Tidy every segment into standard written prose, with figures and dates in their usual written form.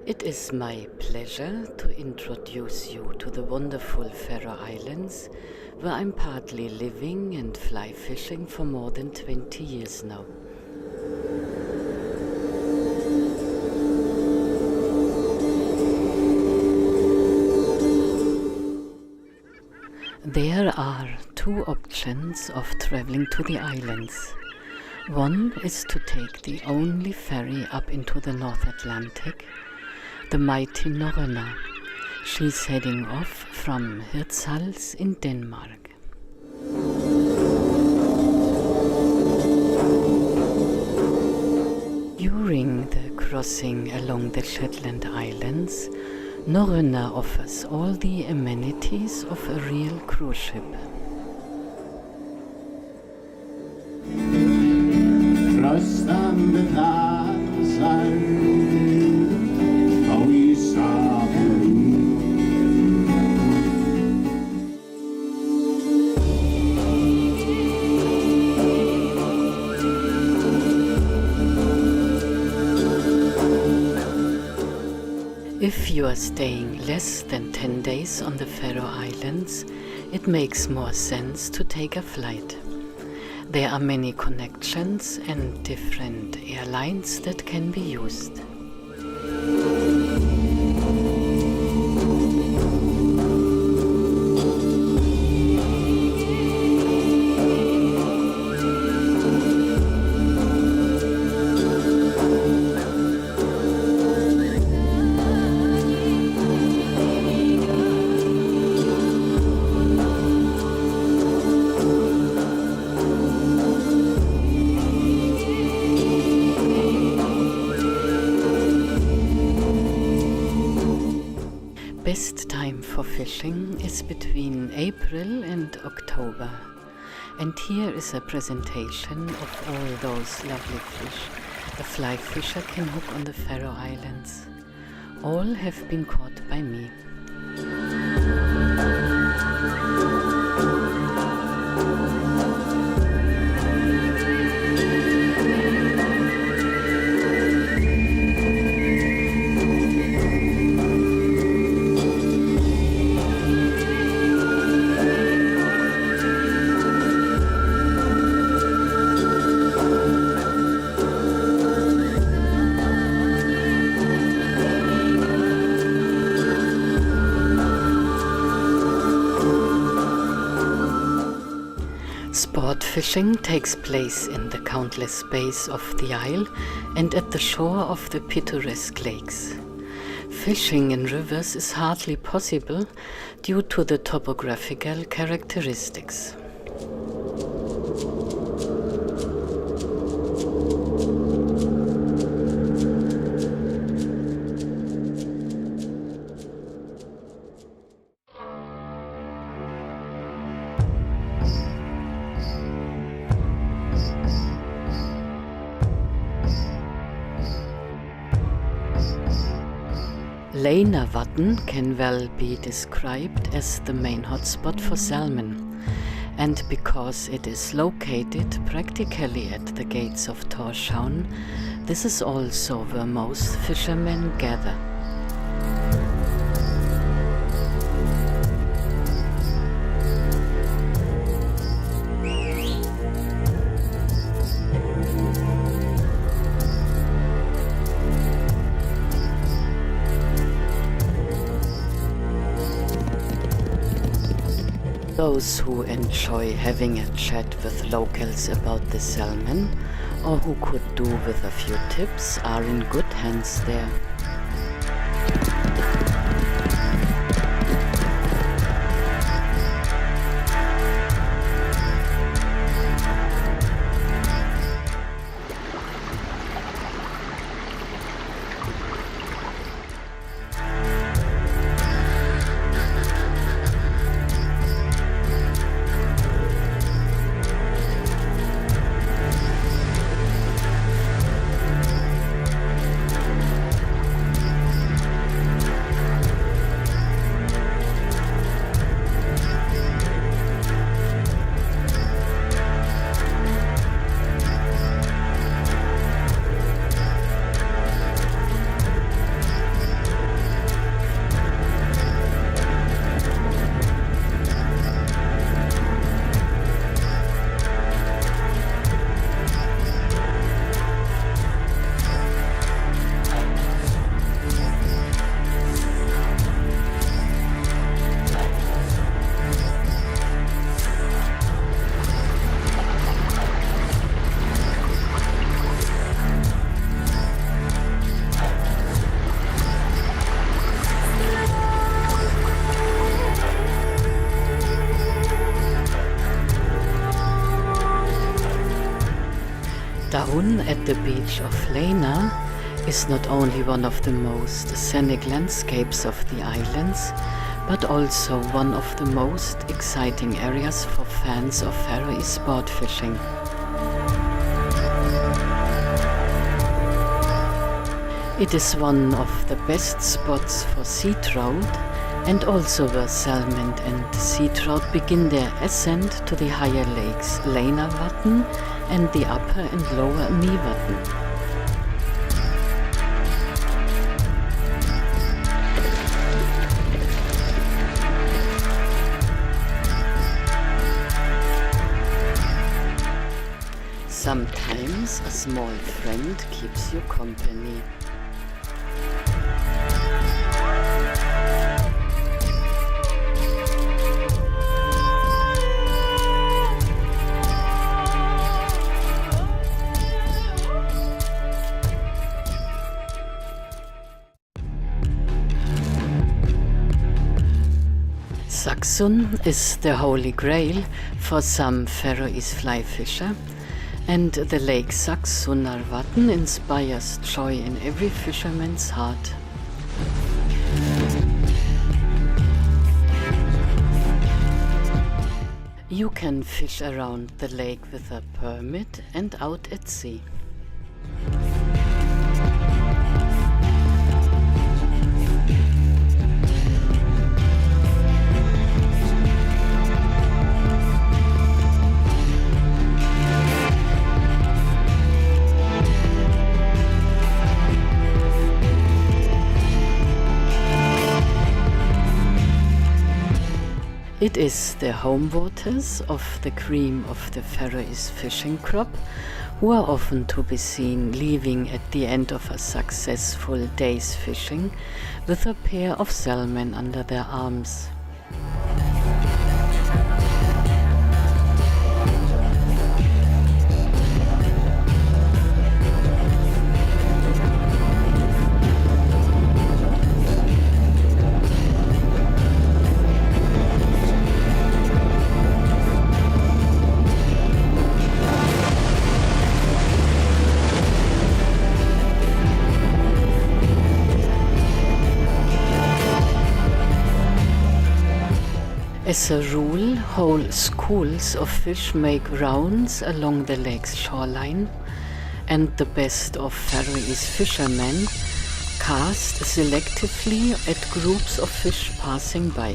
It is my pleasure to introduce you to the wonderful Faroe Islands, where I'm partly living and fly fishing for more than 20 years now. There are two options of traveling to the islands. One is to take the only ferry up into the North Atlantic, the mighty Norrøna. She's heading off from Hirtshals in Denmark. During the crossing along the Shetland Islands, Norrøna offers all the amenities of a real cruise ship. If you are staying less than 10 days on the Faroe Islands, it makes more sense to take a flight. There are many connections and different airlines that can be used. Best time for fishing is between April and October. And here is a presentation of all those lovely fish a fly fisher can hook on the Faroe Islands. All have been caught by me. Fishing takes place in the countless bays of the isle and at the shore of the picturesque lakes. Fishing in rivers is hardly possible due to the topographical characteristics. Leynarvatn can well be described as the main hotspot for salmon, and because it is located practically at the gates of Tórshavn, this is also where most fishermen gather. Those who enjoy having a chat with locals about the salmon, or who could do with a few tips, are in good hands there. Down at the beach of Leynar is not only one of the most scenic landscapes of the islands, but also one of the most exciting areas for fans of Faroe sport fishing. It is one of the best spots for sea trout, and also where salmon and sea trout begin their ascent to the higher lakes Leynavatn and the upper and lower Mývatn. Sometimes a small friend keeps you company. Saksun is the holy grail for some Faroese fly fisher, and the lake Saksunarvatn inspires joy in every fisherman's heart. You can fish around the lake with a permit and out at sea. It is the home waters of the cream of the Faroese fishing crop, who are often to be seen leaving at the end of a successful day's fishing with a pair of salmon under their arms. As a rule, whole schools of fish make rounds along the lake's shoreline, and the best of Faroese fishermen cast selectively at groups of fish passing by.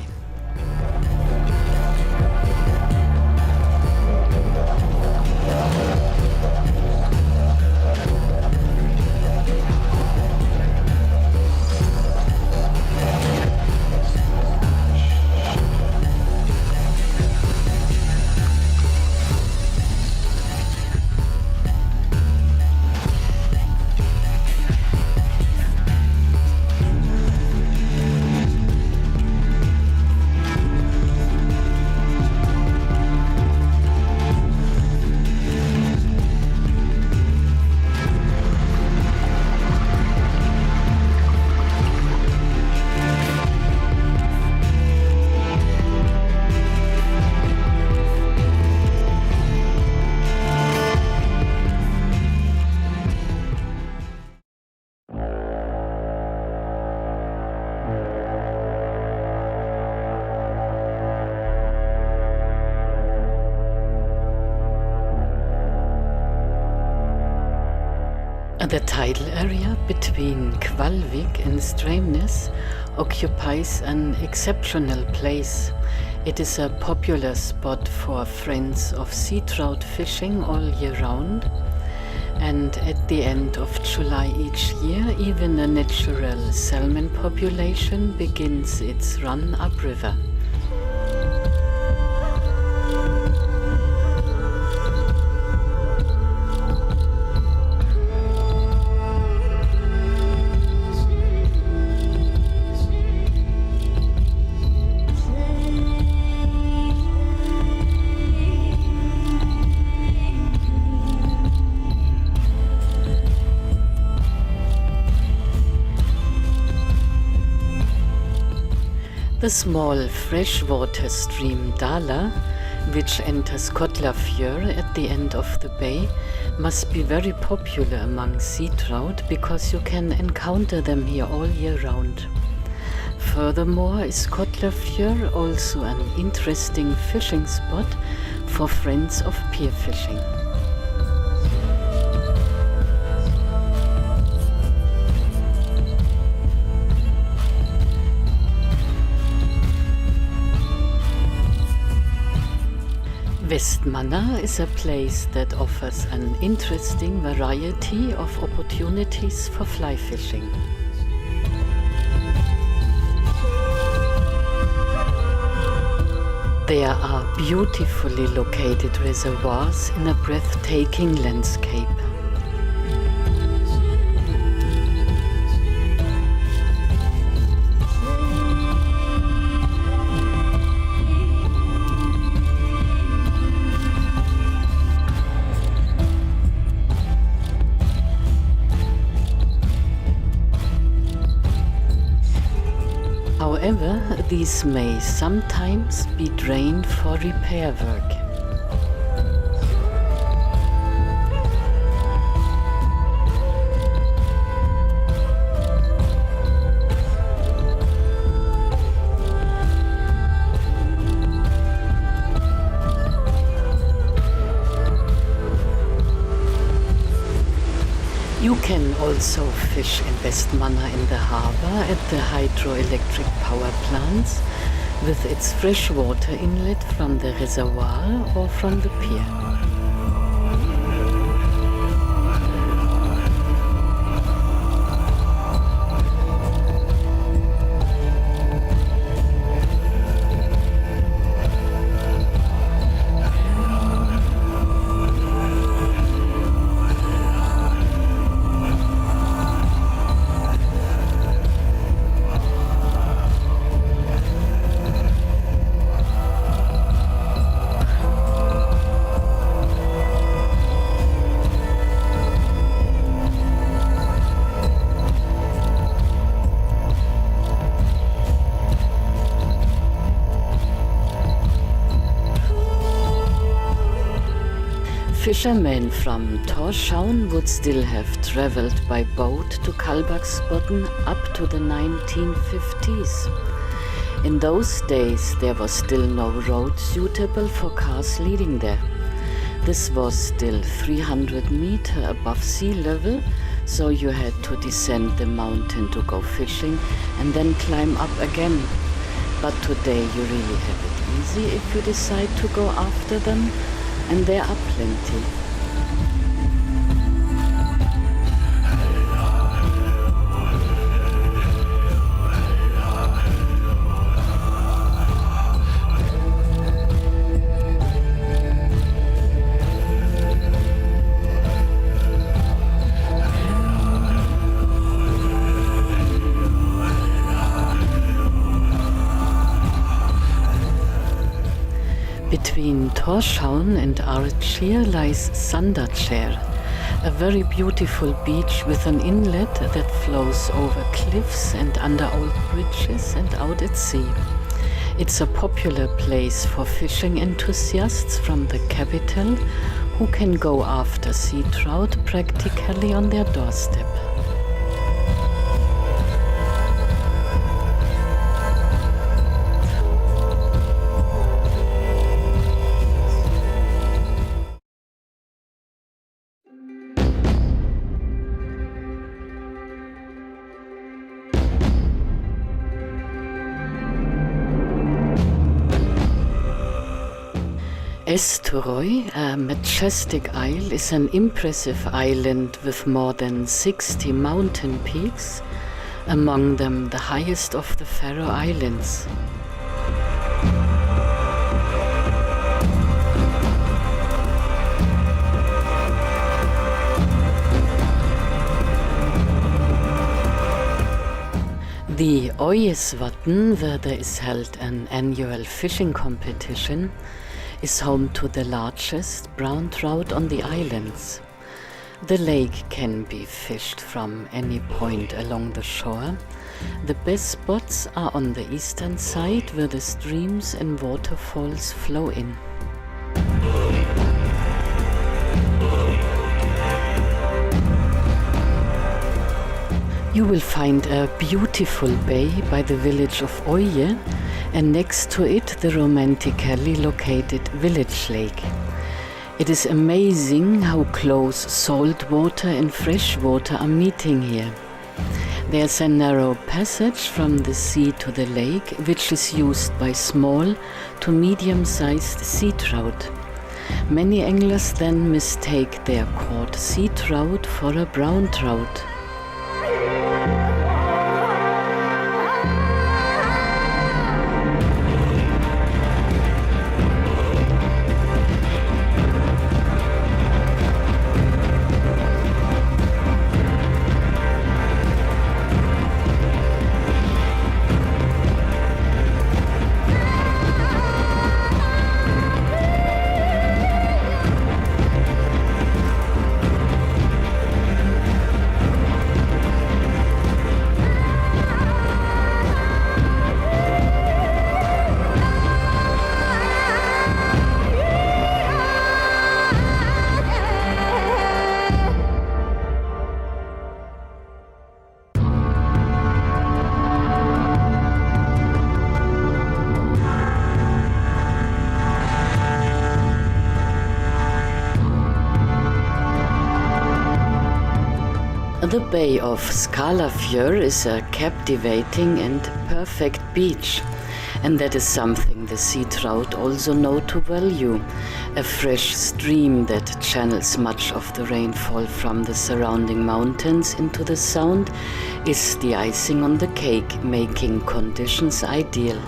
The tidal area between Hvalvík and Streymnes occupies an exceptional place. It is a popular spot for friends of sea trout fishing all year round, and at the end of July each year even a natural salmon population begins its run upriver. The small freshwater stream Dala which enters Kollafjorđur at the end of the bay, must be very popular among sea trout because you can encounter them here all year round. Furthermore, is Kollafjorđur also an interesting fishing spot for friends of pier fishing. Vestmanna is a place that offers an interesting variety of opportunities for fly fishing. There are beautifully located reservoirs in a breathtaking landscape. However, these may sometimes be drained for repair work. You can also fish in Vestmanna in the harbor at the hydroelectric power plants with its freshwater inlet from the reservoir or from the pier. Fishermen from Tórshavn would still have traveled by boat to Kaldbaksbotnur up to the 1950s. In those days there was still no road suitable for cars leading there. This was still 300 meters above sea level, so you had to descend the mountain to go fishing and then climb up again. But today you really have it easy if you decide to go after them, and there are plenty. Between Tórshavn and Eiđi lies Sandur, a very beautiful beach with an inlet that flows over cliffs and under old bridges and out at sea. It's a popular place for fishing enthusiasts from the capital who can go after sea trout practically on their doorstep. Eysturoy, a majestic isle, is an impressive island with more than 60 mountain peaks, among them the highest of the Faroe Islands. The Leitisvatn, where there is held an annual fishing competition, is home to the largest brown trout on the islands. The lake can be fished from any point along the shore. The best spots are on the eastern side where the streams and waterfalls flow in. You will find a beautiful bay by the village of Eyđi, and next to it the romantically located village lake. It is amazing how close salt water and fresh water are meeting here. There's a narrow passage from the sea to the lake, which is used by small to medium-sized sea trout. Many anglers then mistake their caught sea trout for a brown trout. The Bay of Skalabotnur is a captivating and perfect beach, and that is something the sea trout also know to value. A fresh stream that channels much of the rainfall from the surrounding mountains into the sound is the icing on the cake, making conditions ideal.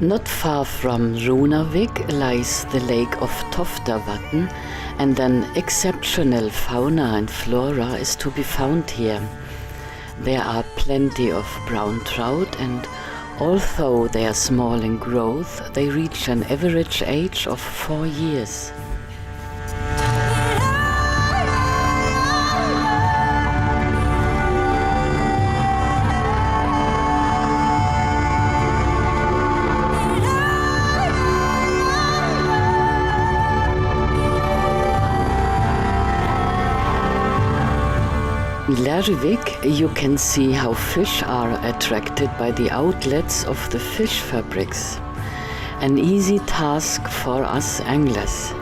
Not far from Runavík lies the lake of Tórshavn, and an exceptional fauna and flora is to be found here. There are plenty of brown trout, and although they are small in growth, they reach an average age of 4 years. In Leirvík, you can see how fish are attracted by the outlets of the fish fabrics. An easy task for us anglers.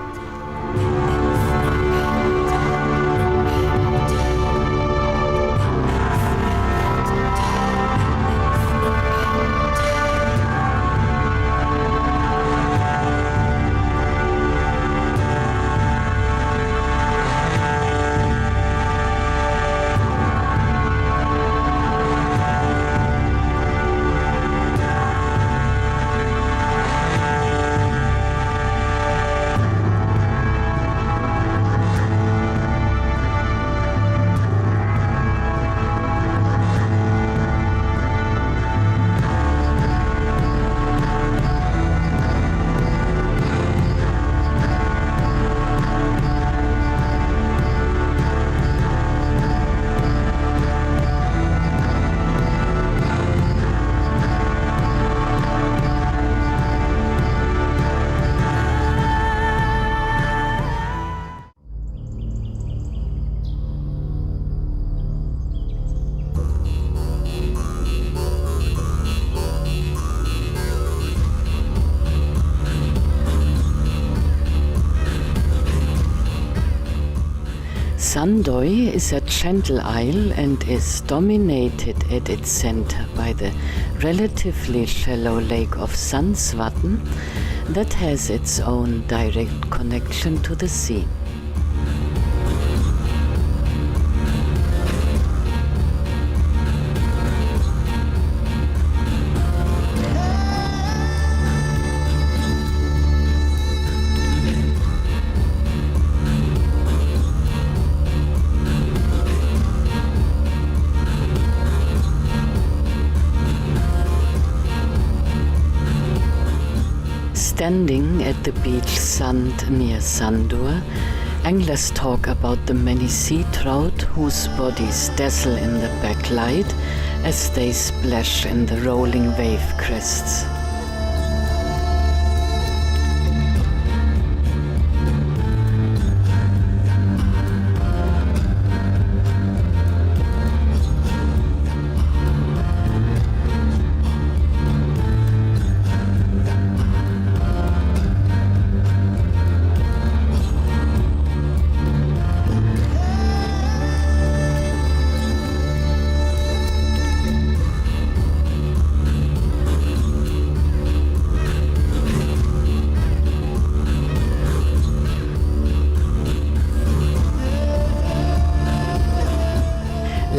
SANDOY is a gentle isle and is dominated at its center by the relatively shallow lake of Sandsvatn that has its own direct connection to the sea. Standing at the beach sand near Sandur, anglers talk about the many sea trout whose bodies dazzle in the backlight as they splash in the rolling wave crests.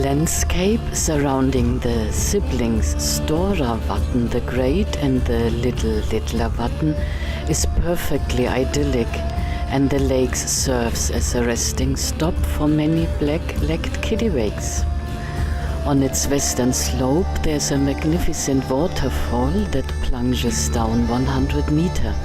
Landscape surrounding the siblings Storavtn the Great and the Little Littlavatn is perfectly idyllic, and the lake serves as a resting stop for many black-legged kittiwakes. On its western slope there's a magnificent waterfall that plunges down 100 meters.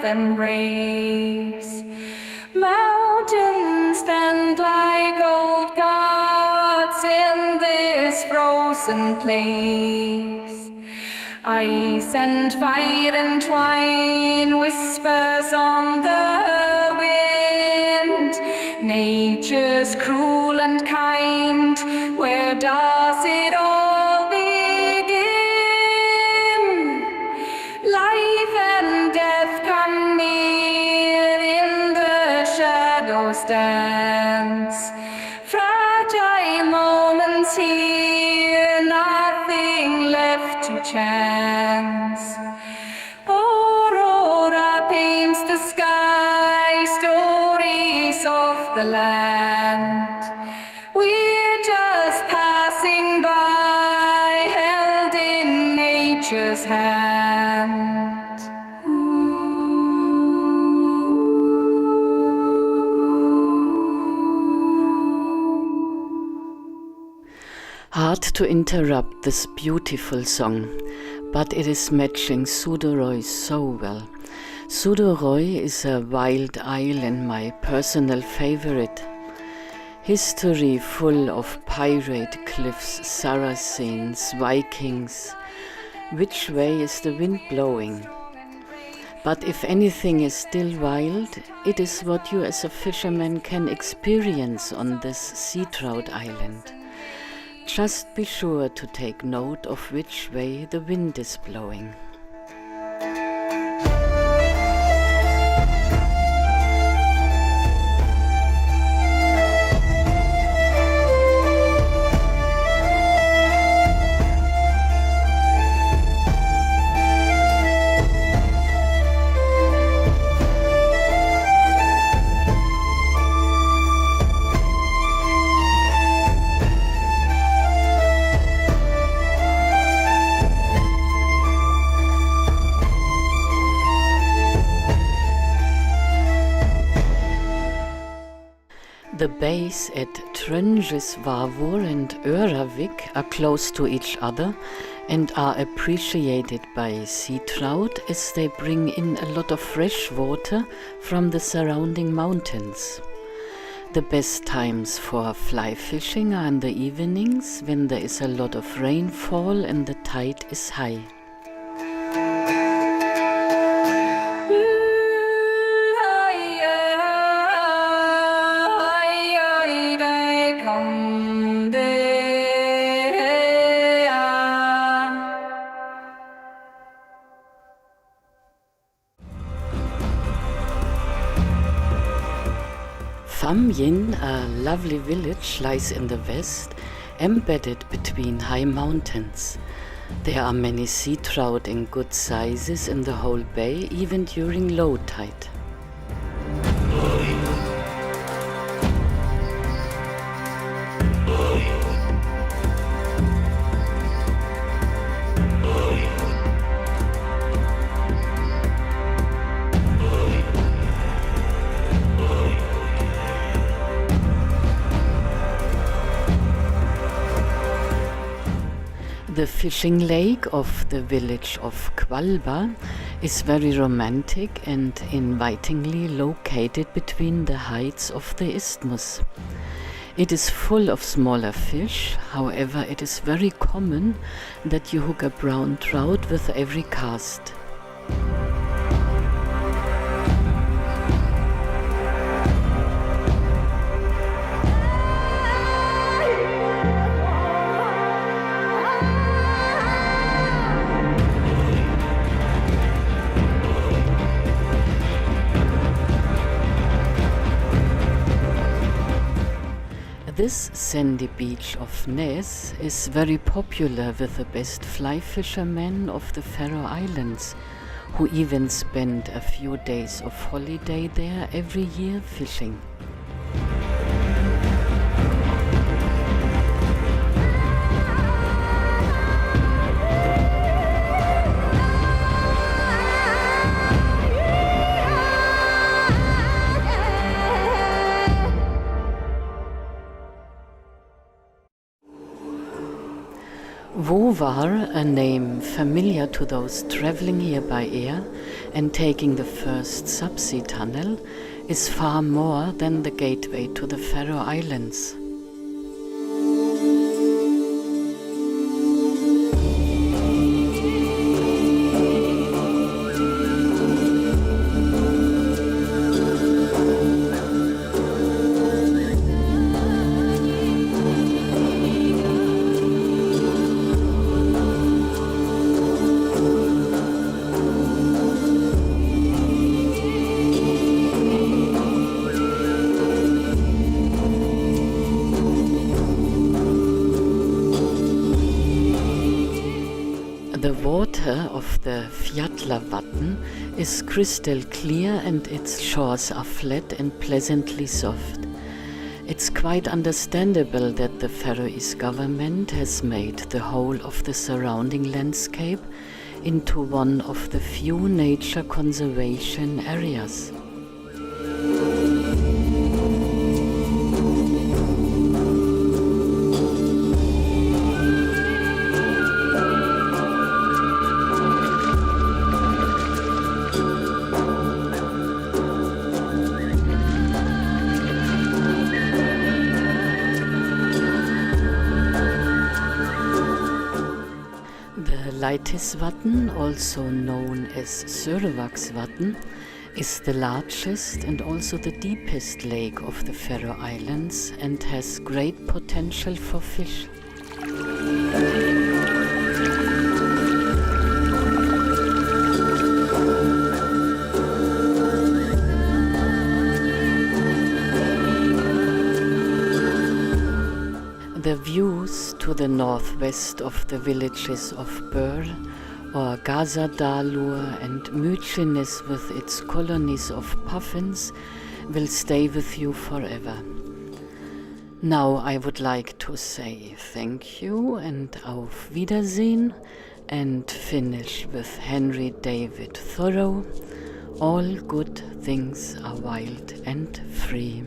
Embrace. Mountains stand like old gods in this frozen place. Ice and fire entwine, whispers on the wind. Nature's cruel and kind, where does it all begin? Life and death come near, in the shadows dance. Fragile moments here, nothing left to chance. Aurora paints the sky, stories of the land. We're just passing by, held in nature's hand. Hard to interrupt this beautiful song, but it is matching SUÐUROY so well. SUÐUROY is a wild isle and my personal favorite. History full of pirate cliffs, Saracens, Vikings. Which way is the wind blowing? But if anything is still wild, it is what you as a fisherman can experience on this sea trout island. Just be sure to take note of which way the wind is blowing. The bays at Trøngisvagur and Øravík are close to each other and are appreciated by sea trout as they bring in a lot of fresh water from the surrounding mountains. The best times for fly fishing are in the evenings when there is a lot of rainfall and the tide is high. Fámjin, a lovely village, lies in the west, embedded between high mountains. There are many sea trout in good sizes in the whole bay, even during low tide. The fishing lake of the village of Hvalba is very romantic and invitingly located between the heights of the isthmus. It is full of smaller fish, however it is very common that you hook a brown trout with every cast. This sandy beach of Nes is very popular with the best fly fishermen of the Faroe Islands, who even spend a few days of holiday there every year fishing. VAGAR, a name familiar to those traveling here by air and taking the first subsea tunnel, is far more than the gateway to the Faroe Islands. The water of the Fjallavatn is crystal clear and its shores are flat and pleasantly soft. It's quite understandable that the Faroese government has made the whole of the surrounding landscape into one of the few nature conservation areas. Leitisvatn, also known as Sørvágsvatn, is the largest and also the deepest lake of the Faroe Islands and has great potential for fish. The views to the northwest of the villages of Börr or Gazadalur and Mykines with its colonies of puffins will stay with you forever. Now I would like to say thank you and auf Wiedersehen and finish with Henry David Thoreau. All good things are wild and free.